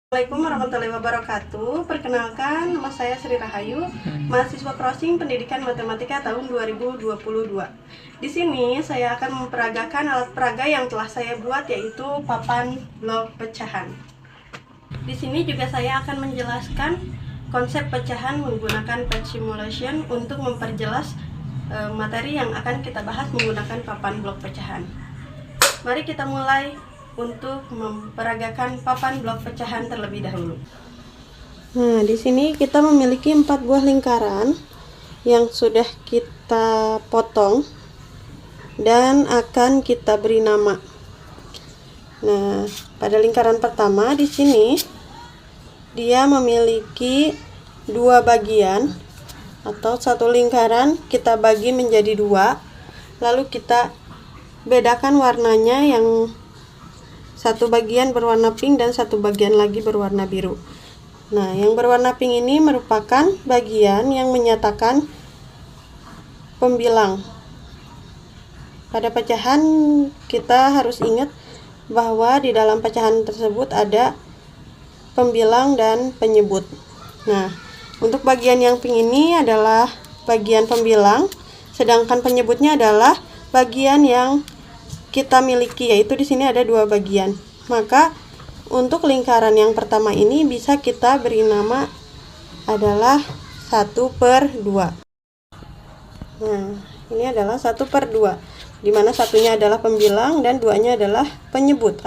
Assalamualaikum warahmatullahi wabarakatuh. Perkenalkan, nama saya Sri Rahayu, mahasiswa crossing Pendidikan Matematika tahun 2022. Di sini saya akan memperagakan alat peraga yang telah saya buat, yaitu papan blok pecahan. Di sini juga saya akan menjelaskan konsep pecahan menggunakan page simulation untuk memperjelas materi yang akan kita bahas menggunakan papan blok pecahan. Mari kita mulai untuk memperagakan papan blok pecahan terlebih dahulu. Nah, di sini kita memiliki 4 buah lingkaran yang sudah kita potong dan akan kita beri nama. Nah, pada lingkaran pertama di sini dia memiliki 2 bagian atau satu lingkaran kita bagi menjadi 2, lalu kita bedakan warnanya, yang satu bagian berwarna pink dan satu bagian lagi berwarna biru. Nah, yang berwarna pink ini merupakan bagian yang menyatakan pembilang. Pada pecahan kita harus ingat bahwa di dalam pecahan tersebut ada pembilang dan penyebut. Nah, untuk bagian yang pink ini adalah bagian pembilang, sedangkan penyebutnya adalah bagian yang kita miliki, yaitu di sini ada 2 bagian. Maka untuk lingkaran yang pertama ini bisa kita beri nama adalah 1/2. Nah, ini adalah 1/2, di mana satunya adalah pembilang dan 2-nya adalah penyebut.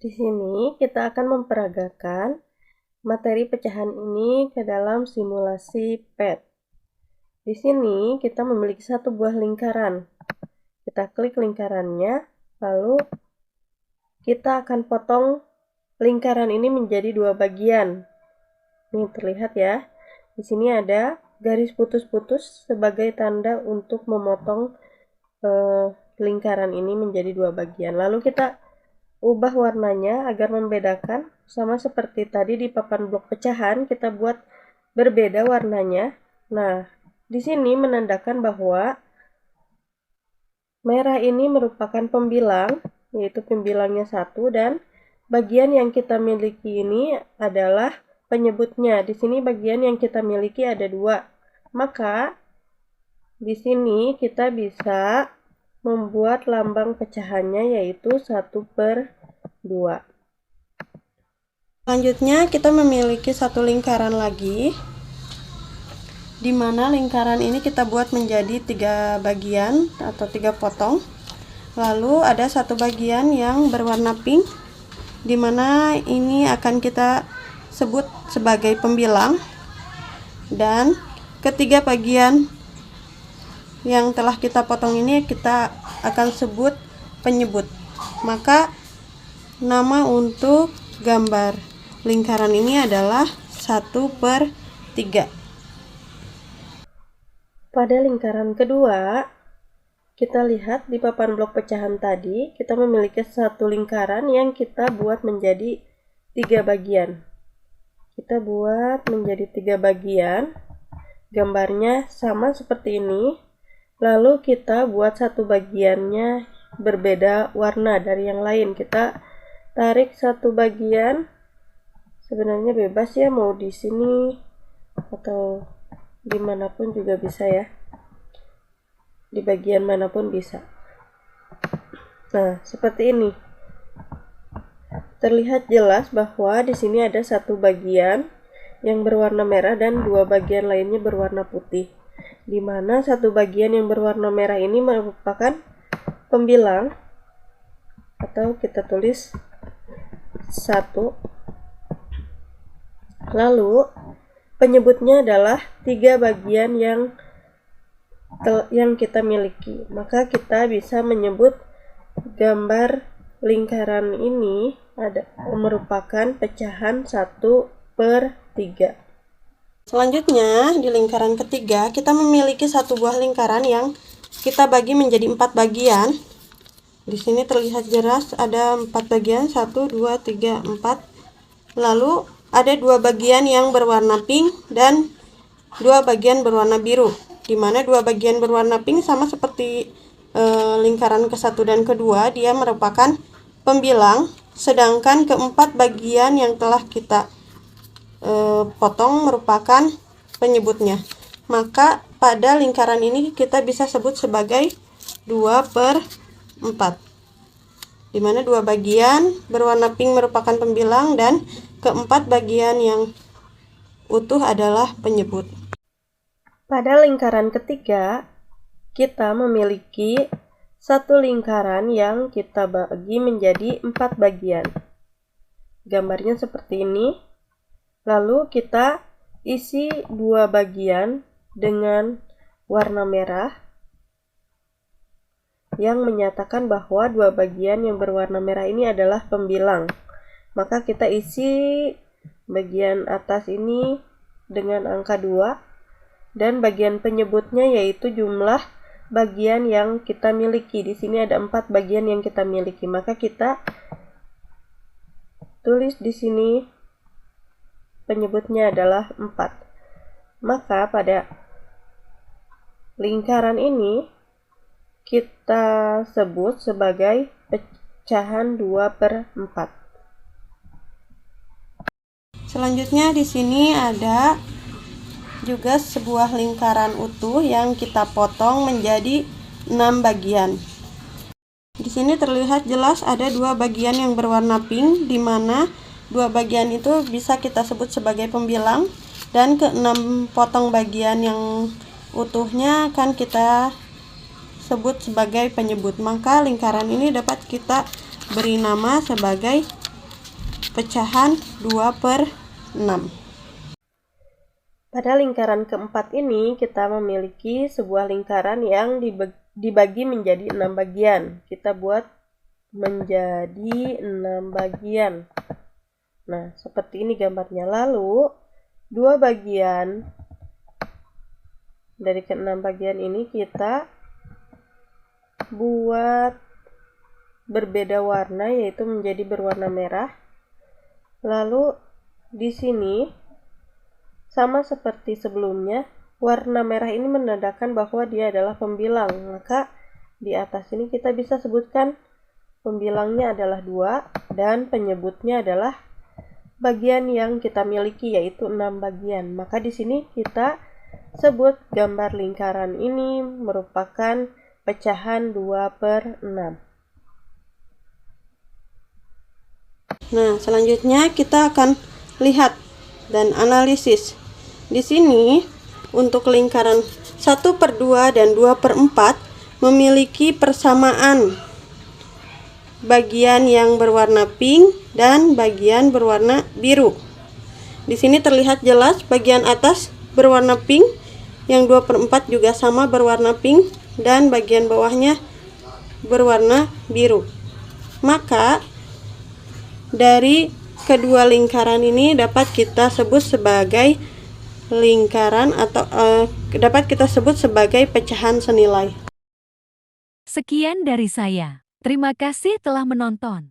Di sini kita akan memperagakan materi pecahan ini ke dalam simulasi PET. Di sini kita memiliki 1 buah lingkaran. Kita klik lingkarannya, lalu kita akan potong lingkaran ini menjadi 2 bagian. Ini terlihat ya. Di sini ada garis putus-putus sebagai tanda untuk memotong lingkaran ini menjadi 2 bagian. Lalu kita ubah warnanya agar membedakan, sama seperti tadi di papan blok pecahan kita buat berbeda warnanya. Nah, di sini menandakan bahwa merah ini merupakan pembilang, yaitu pembilangnya 1, dan bagian yang kita miliki ini adalah penyebutnya. Di sini bagian yang kita miliki ada 2. Maka di sini kita bisa membuat lambang pecahannya, yaitu 1/2. Selanjutnya kita memiliki 1 lingkaran lagi, di mana lingkaran ini kita buat menjadi 3 bagian atau 3 potong. Lalu ada 1 bagian yang berwarna pink, di mana ini akan kita sebut sebagai pembilang, dan ketiga bagian yang telah kita potong ini kita akan sebut penyebut. Maka nama untuk gambar lingkaran ini adalah 1/3. Pada lingkaran kedua, kita lihat di papan blok pecahan tadi, kita memiliki 1 lingkaran yang kita buat menjadi 3 bagian. Kita buat menjadi 3 bagian, gambarnya sama seperti ini. Lalu kita buat 1 bagiannya berbeda warna dari yang lain. Kita tarik 1 bagian, sebenarnya bebas ya, mau di sini atau dimanapun juga bisa ya, di bagian manapun bisa. Nah, seperti ini. Terlihat jelas bahwa di sini ada 1 bagian yang berwarna merah dan 2 bagian lainnya berwarna putih. Di mana 1 bagian yang berwarna merah ini merupakan pembilang, atau kita tulis 1. Lalu penyebutnya adalah 3 bagian yang kita miliki. Maka kita bisa menyebut gambar lingkaran ini merupakan pecahan 1/3. Selanjutnya di lingkaran ketiga kita memiliki 1 buah lingkaran yang kita bagi menjadi 4 bagian. Di sini terlihat jelas ada 4 bagian, 1, 2, 3, 4. Lalu ada 2 bagian yang berwarna pink dan 2 bagian berwarna biru, di mana 2 bagian berwarna pink sama seperti lingkaran ke-1 dan ke-2, dia merupakan pembilang, sedangkan keempat bagian yang telah kita potong merupakan penyebutnya. Maka pada lingkaran ini kita bisa sebut sebagai 2/4, di mana 2 bagian berwarna pink merupakan pembilang dan keempat bagian yang utuh adalah penyebut. Pada lingkaran ketiga, kita memiliki satu lingkaran yang kita bagi menjadi 4 bagian. Gambarnya seperti ini. Lalu kita isi 2 bagian dengan warna merah yang menyatakan bahwa 2 bagian yang berwarna merah ini adalah pembilang. Maka kita isi bagian atas ini dengan angka 2 dan bagian penyebutnya yaitu jumlah bagian yang kita miliki. Di sini ada 4 bagian yang kita miliki. Maka kita tulis di sini penyebutnya adalah 4. Maka pada lingkaran ini kita sebut sebagai pecahan 2/4. Selanjutnya di sini ada juga sebuah lingkaran utuh yang kita potong menjadi 6 bagian. Di sini terlihat jelas ada 2 bagian yang berwarna pink, di mana 2 bagian itu bisa kita sebut sebagai pembilang, dan ke-6 potong bagian yang utuhnya akan kita sebut sebagai penyebut. Maka lingkaran ini dapat kita beri nama sebagai pecahan 2/6. Pada lingkaran keempat ini kita memiliki sebuah lingkaran yang dibagi menjadi 6 bagian. Kita buat menjadi 6 bagian. Nah, seperti ini gambarnya. Lalu 2 bagian dari ke-6 bagian ini kita buat berbeda warna, yaitu menjadi berwarna merah. Lalu di sini sama seperti sebelumnya, warna merah ini menandakan bahwa dia adalah pembilang. Maka di atas ini kita bisa sebutkan pembilangnya adalah 2 dan penyebutnya adalah bagian yang kita miliki, yaitu 6 bagian. Maka di sini kita sebut gambar lingkaran ini merupakan pecahan 2/6. Nah, selanjutnya kita akan lihat dan analisis. Di sini untuk lingkaran 1/2 dan 2/4 memiliki persamaan bagian yang berwarna pink dan bagian berwarna biru. Di sini terlihat jelas bagian atas berwarna pink, yang 2/4 juga sama berwarna pink, dan bagian bawahnya berwarna biru. Maka dari kedua lingkaran ini dapat kita sebut sebagai lingkaran atau dapat kita sebut sebagai pecahan senilai. Sekian dari saya. Terima kasih telah menonton.